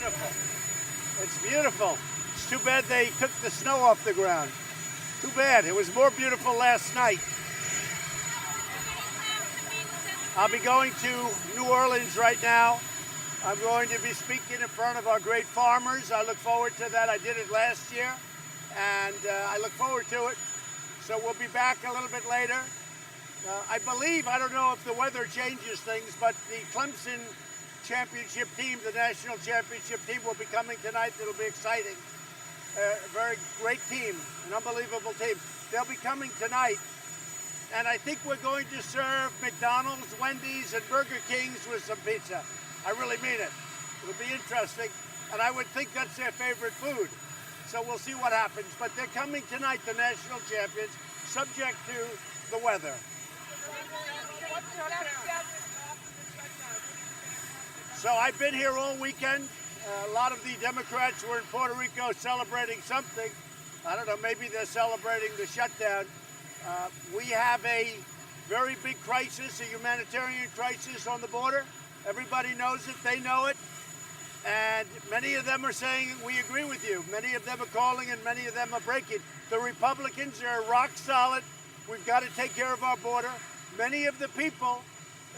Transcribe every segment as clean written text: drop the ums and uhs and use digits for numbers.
beautiful. It's beautiful. It's too bad they took the snow off the ground. Too bad. It was more beautiful last night. I'll be going to New Orleans right now. I'm going to be speaking in front of our great farmers. I look forward to that. I did it last year, and I look forward to it. So we'll be back a little bit later. I believe, I don't know if the weather changes things, but the Clemson championship team, the national championship team, will be coming tonight. It'll be exciting. A very great team, an unbelievable team. They'll be coming tonight, and I think we're going to serve McDonald's, Wendy's, and Burger King's with some pizza. I really mean it. It'll be interesting, and I would think that's their favorite food. So we'll see what happens. But they're coming tonight, the national champions, subject to the weather. So I've been here all weekend. A lot of the Democrats were in Puerto Rico celebrating something. I don't know, maybe they're celebrating the shutdown. We have a very big crisis, a humanitarian crisis on the border. Everybody knows it, they know it. And many of them are saying, we agree with you. Many of them are calling and many of them are breaking. The Republicans are rock solid. We've got to take care of our border. Many of the people,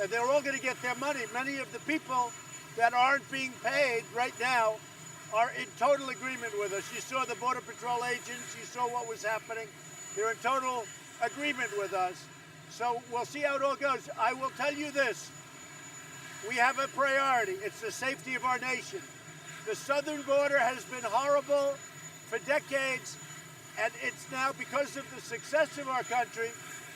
they're all going to get their money. Many of the people that aren't being paid right now are in total agreement with us. You saw the Border Patrol agents. You saw what was happening. They're in total agreement with us. So we'll see how it all goes. I will tell you this. We have a priority. It's the safety of our nation. The southern border has been horrible for decades, and it's now, because of the success of our country,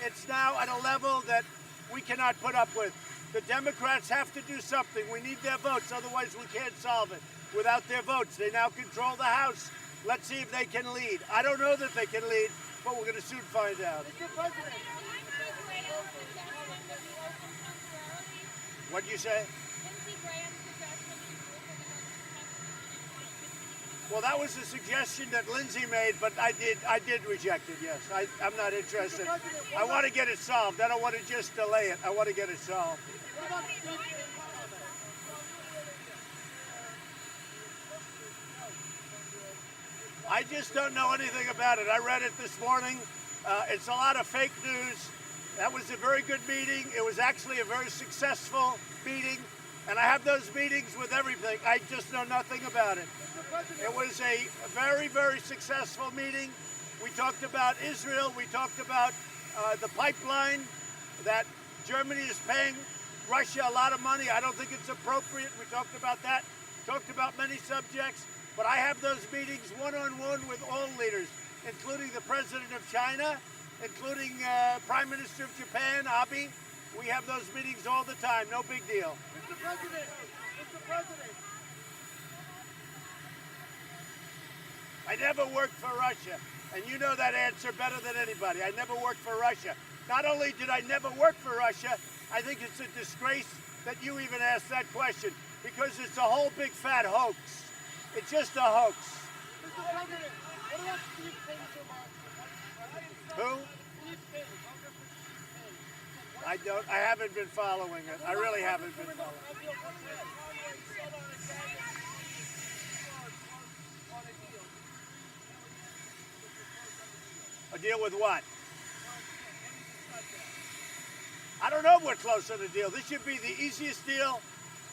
it's now at a level that we cannot put up with. The Democrats have to do something. We need their votes, otherwise we can't solve it. Without their votes, they now control the House. Let's see if they can lead. I don't know that they can lead, but we're going to soon find out. Mr. President. What'd you say? Well, that was a suggestion that Lindsay made, but I did reject it, yes. I'm not interested. I want to get it solved. I don't want to just delay it. I want to get it solved. I just don't know anything about it. I read it this morning. It's a lot of fake news. That was a very good meeting. It was actually a very successful meeting, and I have those meetings with everything. I just know nothing about it. It was a very, very successful meeting. We talked about Israel. We talked about the pipeline that Germany is paying Russia a lot of money. I don't think it's appropriate. We talked about that. Talked about many subjects. But I have those meetings one-on-one with all leaders, including the president of China, including Prime Minister of Japan, Abe. We have those meetings all the time. No big deal. Mr. President. Mr. President. I never worked for Russia, and you know that answer better than anybody. I never worked for Russia. Not only did I never work for Russia, I think it's a disgrace that you even asked that question, because it's a whole big fat hoax. It's just a hoax. Mr. President, what about Steve Payne? Who? Steve Payne. I haven't been following it. I really haven't been following it. A deal with what? I don't know if we're close on a deal. This should be the easiest deal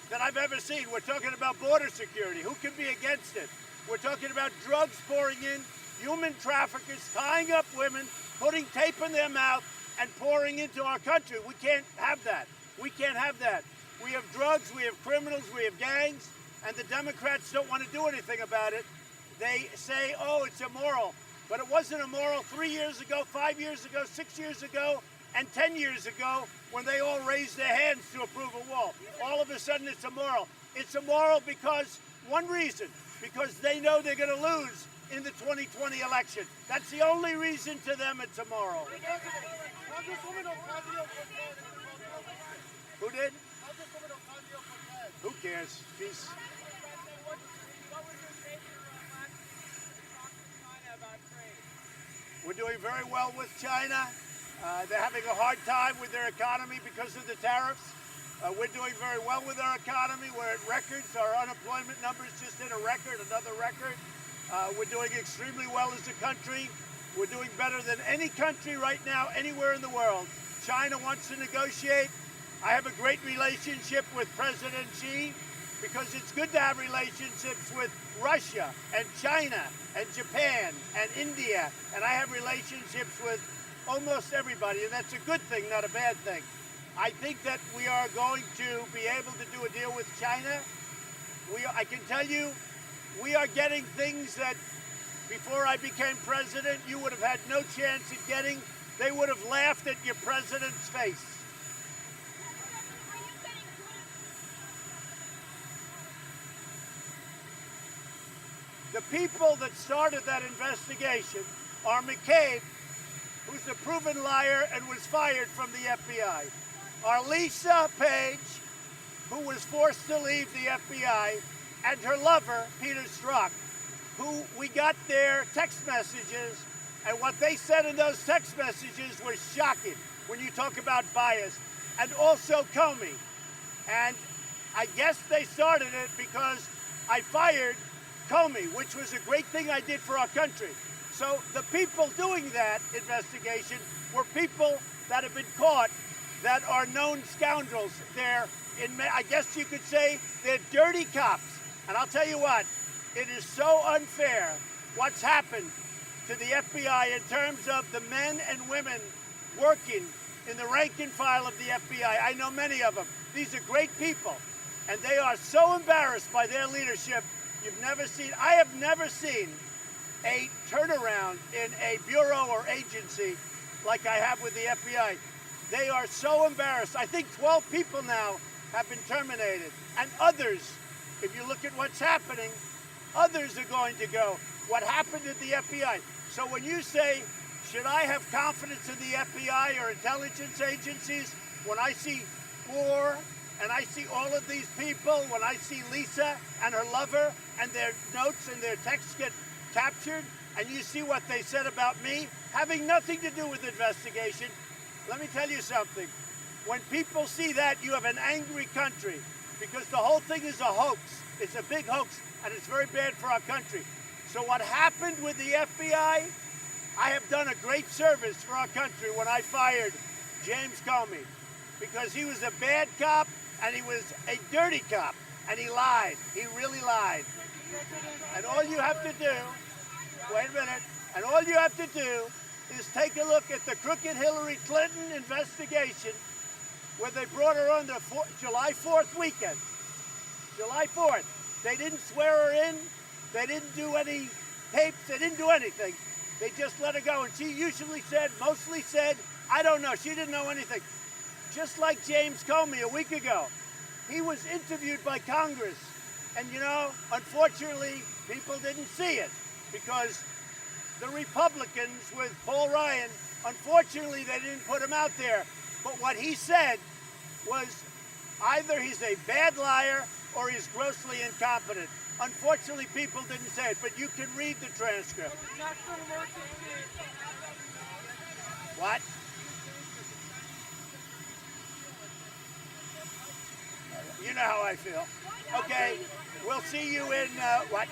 that I've ever seen. We're talking about border security. Who can be against it? We're talking about drugs pouring in, human traffickers tying up women, putting tape in their mouth, and pouring into our country. We can't have that. We can't have that. We have drugs, we have criminals, we have gangs, and the Democrats don't want to do anything about it. They say, oh, it's immoral. But it wasn't immoral 3 years ago, 5 years ago, 6 years ago, and 10 years ago when they all raised their hands to approve a wall. All of a sudden it's immoral. It's immoral because, one reason, because they know they're going to lose in the 2020 election. That's the only reason to them it's immoral. Who did? Who cares? Peace. We're doing very well with China. They're having a hard time with their economy because of the tariffs. We're doing very well with our economy. We're at records. Our unemployment numbers just hit a record, another record. We're doing extremely well as a country. We're doing better than any country right now, anywhere in the world. China wants to negotiate. I have a great relationship with President Xi because it's good to have relationships with Russia and China and Japan and India. And I have relationships with almost everybody, and that's a good thing, not a bad thing. I think that we are going to be able to do a deal with China. I can tell you, we are getting things that before I became president, you would have had no chance at getting. They would have laughed at your president's face. The people that started that investigation are McCabe, who's a proven liar and was fired from the FBI. Our Lisa Page, who was forced to leave the FBI, and her lover, Peter Strzok, who we got their text messages, and what they said in those text messages was shocking when you talk about bias, and also Comey. And I guess they started it because I fired Comey, which was a great thing I did for our country. So the people doing that investigation were people that have been caught that are known scoundrels. I guess you could say they're dirty cops. And I'll tell you what, it is so unfair what's happened to the FBI in terms of the men and women working in the rank and file of the FBI. I know many of them. These are great people, and they are so embarrassed by their leadership. I have never seen a turnaround in a bureau or agency like I have with the FBI. They are so embarrassed. I think 12 people now have been terminated, and others, if you look at what's happening, others are going to go. What happened at the FBI? So when you say, should I have confidence in the FBI or intelligence agencies, when I see war and I see all of these people, when I see Lisa and her lover and their notes and their texts get captured, and you see what they said about me, having nothing to do with the investigation, let me tell you something. When people see that, you have an angry country because the whole thing is a hoax. It's a big hoax, and it's very bad for our country. So what happened with the FBI, I have done a great service for our country when I fired James Comey because he was a bad cop and he was a dirty cop and he lied. He really lied. And all you have to do, wait a minute, and all you have to do is take a look at the crooked Hillary Clinton investigation where they brought her on the July 4th weekend. July 4th. They didn't swear her in. They didn't do any tapes. They didn't do anything. They just let her go. And she mostly said, I don't know. She didn't know anything. Just like James Comey a week ago. He was interviewed by Congress. And, unfortunately, people didn't see it because the Republicans with Paul Ryan, unfortunately, they didn't put him out there. But what he said was either he's a bad liar or he's grossly incompetent. Unfortunately, people didn't say it, but you can read the transcript. What? You know how I feel. Okay, we'll see you in, what?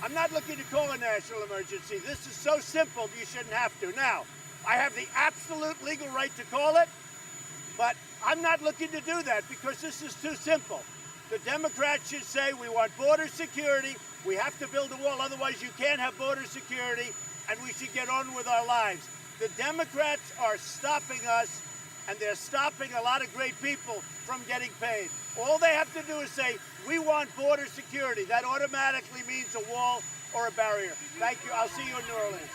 I'm not looking to call a national emergency. This is so simple, you shouldn't have to. Now, I have the absolute legal right to call it, but I'm not looking to do that because this is too simple. The Democrats should say we want border security, we have to build a wall, otherwise you can't have border security, and we should get on with our lives. The Democrats are stopping us, and they're stopping a lot of great people from getting paid. All they have to do is say, we want border security. That automatically means a wall or a barrier. Thank you. I'll see you in New Orleans.